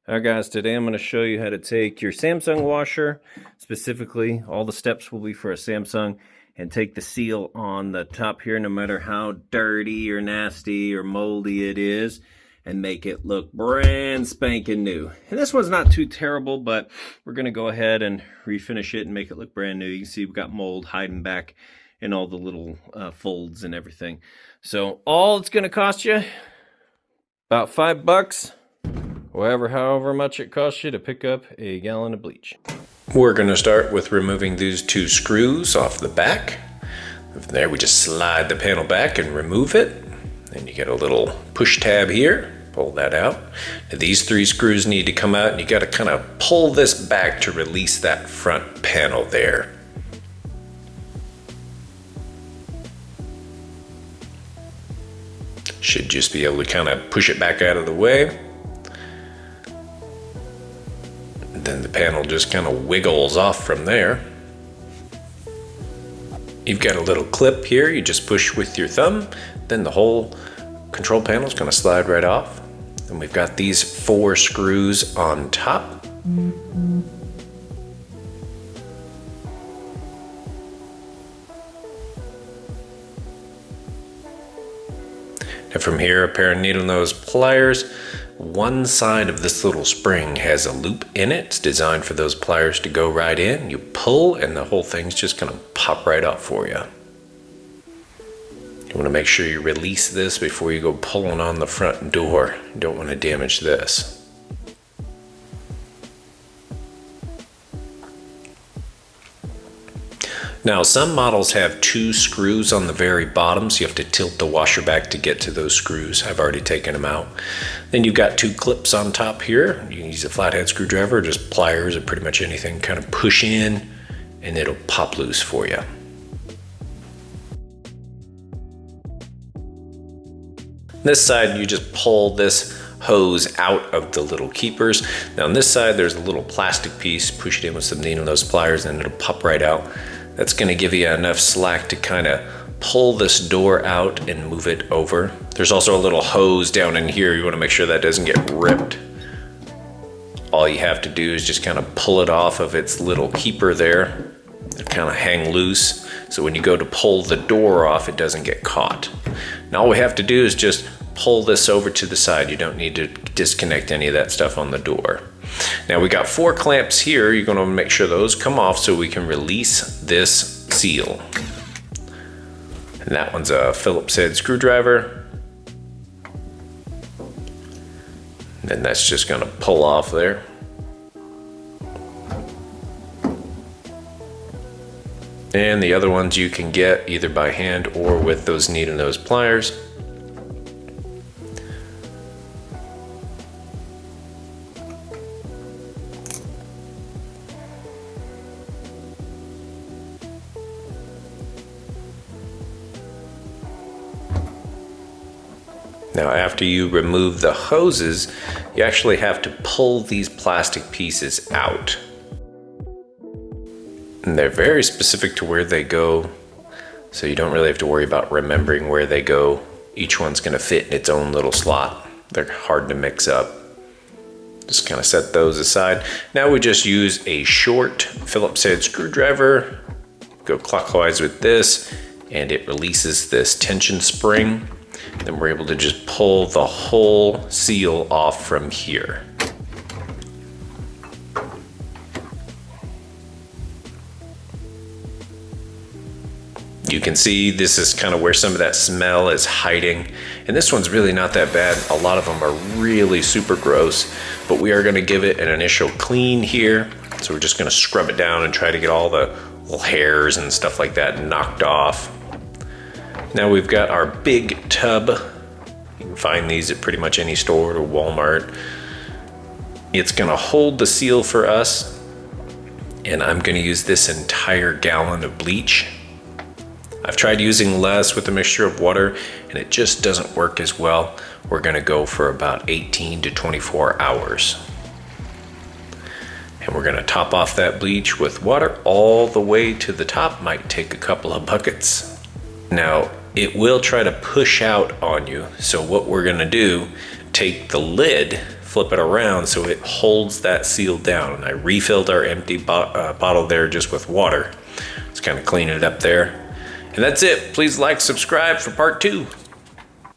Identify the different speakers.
Speaker 1: Alright guys, today I'm going to show you how to take your Samsung washer, specifically all the steps will be for a Samsung, and take the seal on the top here, no matter how dirty or nasty or moldy it is, and make it look brand spanking new. And this one's not too terrible, but we're going to go ahead and refinish it and make it look brand new. You can see we've got mold hiding back in all the little folds and everything. So all it's going to cost you, about $5. However much it costs you to pick up a gallon of bleach.
Speaker 2: We're going to start with removing these two screws off the back. From there we just slide the panel back and remove it. Then you get a little push tab here, pull that out. Now these three screws need to come out and you got to kind of pull this back to release that front panel there. Should just be able to kind of push it back out of the way. Then the panel just kind of wiggles off from there. You've got a little clip here, you just push with your thumb, then the whole control panel is going to slide right off. And we've got these 4 screws on top. And from here, a pair of needle nose pliers. One side of this little spring has a loop in it. It's designed for those pliers to go right in. You pull and the whole thing's just gonna pop right off for you. You wanna make sure you release this before you go pulling on the front door. You don't wanna damage this. Now, some models have 2 screws on the very bottom, so you have to tilt the washer back to get to those screws. I've already taken them out. Then you've got 2 clips on top here. You can use a flathead screwdriver, just pliers or pretty much anything. Kind of push in and it'll pop loose for you. This side, you just pull this hose out of the little keepers. Now on this side, there's a little plastic piece. Push it in with some needle nose pliers and it'll pop right out. That's going to give you enough slack to kind of pull this door out and move it over. There's also a little hose down in here. You want to make sure that doesn't get ripped. All you have to do is just kind of pull it off of its little keeper there. It kind of hang loose. So when you go to pull the door off, it doesn't get caught. Now all we have to do is just pull this over to the side. You don't need to disconnect any of that stuff on the door. Now we got 4 clamps here. You're going to make sure those come off so we can release this seal. And that one's a Phillips head screwdriver. And that's just going to pull off there. And the other ones you can get either by hand or with those needle nose pliers. Now after you remove the hoses, you actually have to pull these plastic pieces out. And they're very specific to where they go, so you don't really have to worry about remembering where they go. Each one's gonna fit in its own little slot. They're hard to mix up. Just kind of set those aside. Now we just use a short Phillips head screwdriver, go clockwise with this, and it releases this tension spring. Then we're able to just pull the whole seal off from here. You can see this is kind of where some of that smell is hiding. And this one's really not that bad. A lot of them are really super gross, but we are gonna give it an initial clean here. So we're just gonna scrub it down and try to get all the little hairs and stuff like that knocked off. Now we've got our big tub. You can find these at pretty much any store or Walmart. It's gonna hold the seal for us, and I'm gonna use this entire gallon of bleach. I've tried using less with a mixture of water, and it just doesn't work as well. We're gonna go for about 18 to 24 hours. And we're gonna top off that bleach with water all the way to the top. Might take a couple of buckets. Now, it will try to push out on you. So what we're gonna do, take the lid, flip it around so it holds that seal down. And I refilled our empty bottle there just with water. Just kind of cleaning it up there. And that's it. Please like, subscribe for part 2.